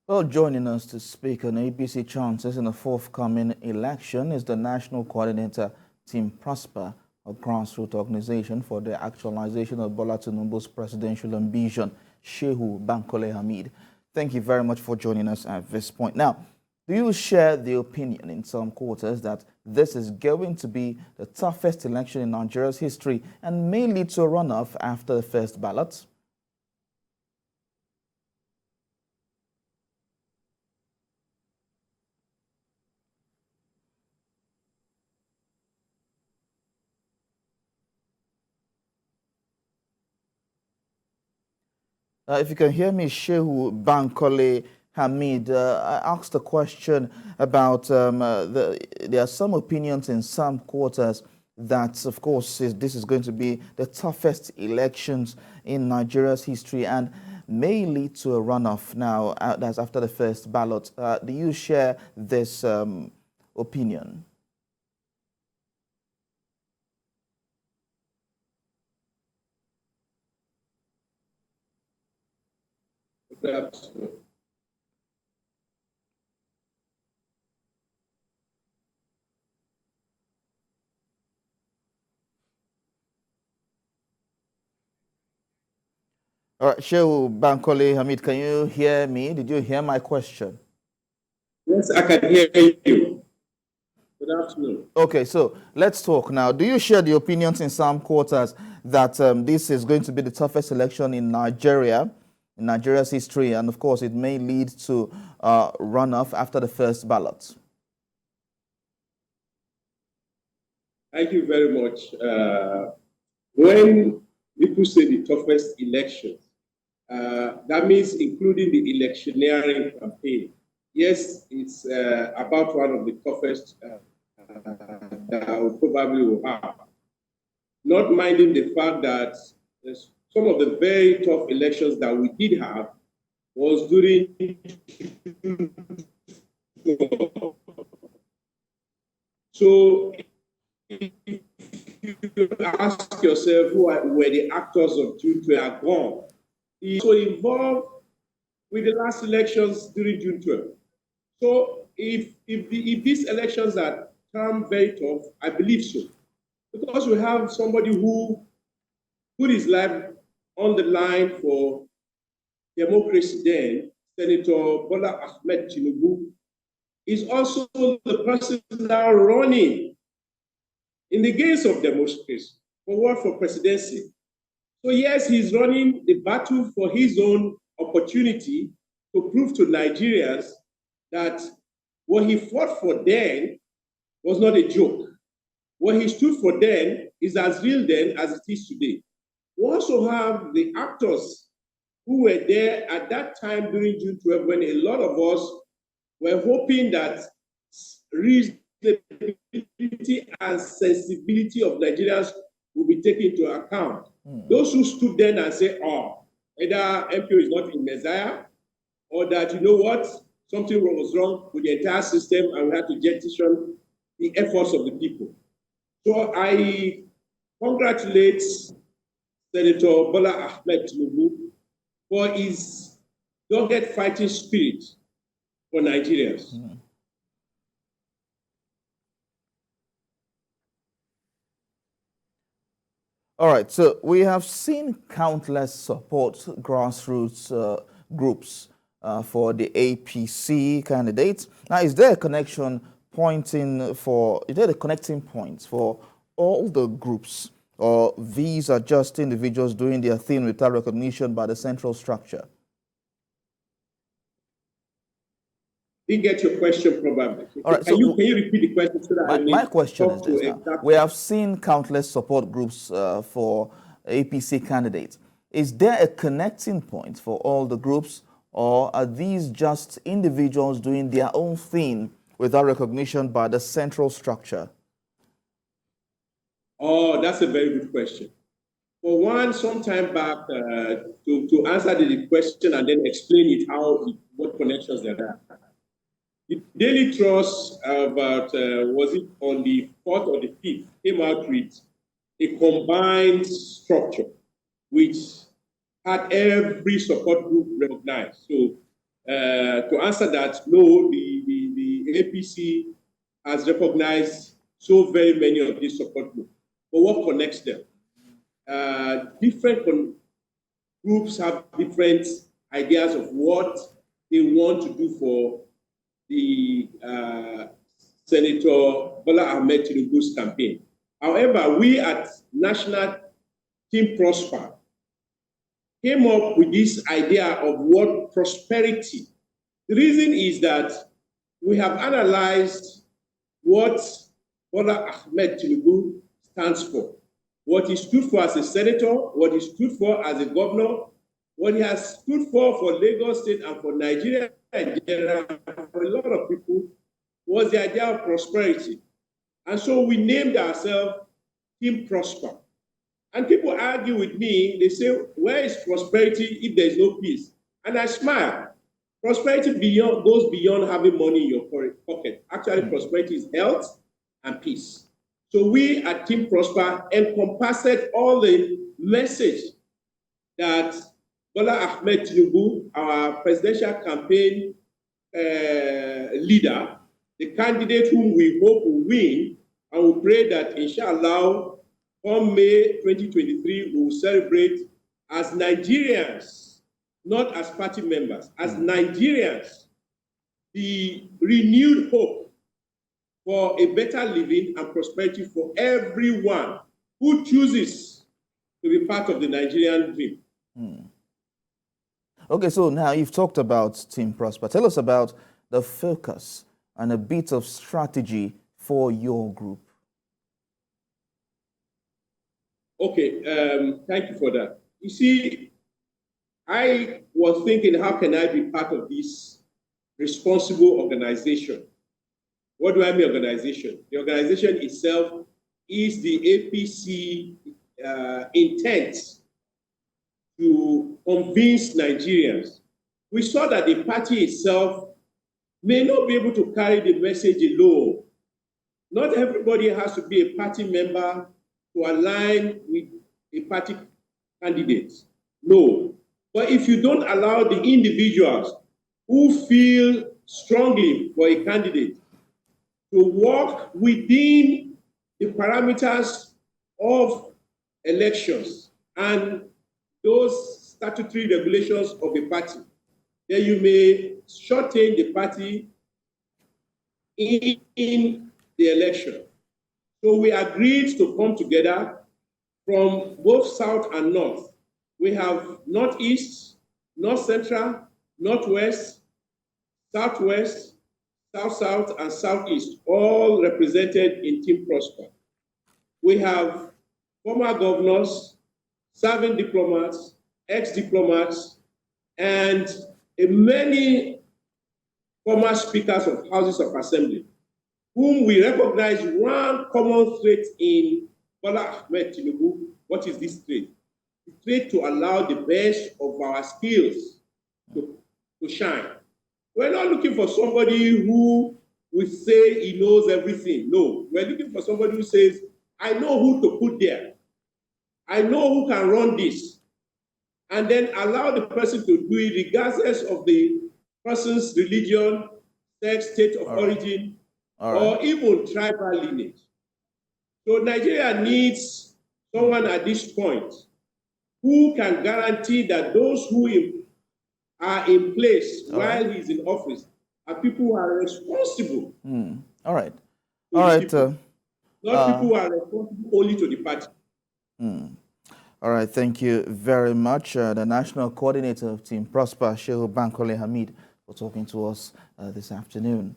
Well, joining us to speak on APC chances in the forthcoming election is the National Coordinator, Team Prosper, a grassroots organization for the actualization of Bola Tinubu's presidential ambition, Shehu Bankole-Hameed. Thank you very much for joining us at this point. Now, do you share the opinion in some quarters that this is going to be the toughest election in Nigeria's history and may lead to a runoff after the first ballot? If you can hear me, Shehu Bankole-Hameed, I asked a question about there are some opinions in some quarters that, of course, this is going to be the toughest elections in Nigeria's history and may lead to a runoff now, that's after the first ballot. Do you share this opinion? Perhaps. All right, Shehu Bankole-Hameed, can you hear me? Did you hear my question? Yes, I can hear you. Good afternoon. Okay, so let's talk now. Do you share the opinions in some quarters that this is going to be the toughest election in Nigeria, in Nigeria's history, and of course it may lead to runoff after the first ballot? Thank you very much. When people say the toughest elections, that means including the electioneering campaign. Yes, it's about one of the toughest that we probably will have. Not minding the fact that some of the very tough elections that we did have was during so if you ask yourself who were the actors of June 12 are gone. He's also involved with the last elections during June 12. So if these elections are termed very tough, I believe so. Because we have somebody who put his life on the line for democracy then, Senator Bola-Ahmed Tinubu, is also the person now running in the gates of democracy for presidency. So yes, he's running the battle for his own opportunity to prove to Nigerians that what he fought for then was not a joke. What he stood for then is as real then as it is today. We also have the actors who were there at that time during June 12 when a lot of us were hoping that reasonability and sensibility of Nigerians will be taken into account. Those who stood then and say, oh, either MPO is not in Messiah, or that, you know what, something was wrong with the entire system and we had to jettison the efforts of the people. So I congratulate Senator Bola-Ahmed Tinubu for his dogged fighting spirit for Nigerians. All right, so we have seen countless support grassroots groups for the APC candidates. Now, is there a connection is there a connecting point for all the groups, or these are just individuals doing their thing without recognition by the central structure? Didn't get your question probably. All right, can you repeat the question so that my question is this now. We have seen countless support groups for APC candidates. Is there a connecting point for all the groups, or are these just individuals doing their own thing without recognition by the central structure? Oh, that's a very good question. For one, some time back, to answer the question and then explain it, what connections there are. The Daily Trust, about, was it on the 4th or the 5th, came out with a combined structure, which had every support group recognized. So To answer that, no, the APC has recognized so very many of these support groups. But what connects them? Different groups have different ideas of what they want to do for the Senator Bola-Ahmed Tinubu's campaign. However, we at National Team Prosper came up with this idea of what prosperity. The reason is that we have analyzed what Bola-Ahmed Tinubu stands for, what he stood for as a senator, what he stood for as a governor, what he has stood for Lagos State and for Nigeria in general, for a lot of people, was the idea of prosperity. And so we named ourselves Team Prosper. And people argue with me, they say, where is prosperity if there is no peace? And I smile. Prosperity goes beyond having money in your pocket. Actually, prosperity is health and peace. So we at Team Prosper encompassed all the message that Bola-Ahmed Tinubu, our presidential campaign leader, the candidate whom we hope will win, and we pray that, inshallah, on May 2023, we will celebrate as Nigerians, not as party members, as Nigerians, the renewed hope for a better living and prosperity for everyone who chooses to be part of the Nigerian dream. Okay, so now you've talked about Team Prosper. Tell us about the focus and a bit of strategy for your group. Okay, thank you for that. You see, I was thinking, how can I be part of this responsible organization? What do I mean organization? The organization itself is the APC intent to convince Nigerians. We saw that the party itself may not be able to carry the message alone. Not everybody has to be a party member to align with a party candidate. No. But if you don't allow the individuals who feel strongly for a candidate to work within the parameters of elections and those statutory regulations of a party, then you may shorten the party in the election. So we agreed to come together from both South and North. We have Northeast, North Central, Northwest, Southwest, South-South, and Southeast, all represented in Team Prosper. We have former governors, serving diplomats, ex-diplomats, and many former speakers of houses of assembly, whom we recognize one common trait in Bola-Ahmed Tinubu. What is this trait? The trait to allow the best of our skills to shine. We're not looking for somebody who will say he knows everything. No, we're looking for somebody who says, I know who to put there. I know who can run this. And then allow the person to do it regardless of the person's religion, sex, state of origin, or even tribal lineage. So Nigeria needs someone at this point who can guarantee that those who are in place while he's in office are people who are responsible. All right. All right. Not people who are responsible only to the party. All right. Thank you very much. The National Coordinator of Team Prosper, Shehu Bankole-Hameed, for talking to us this afternoon.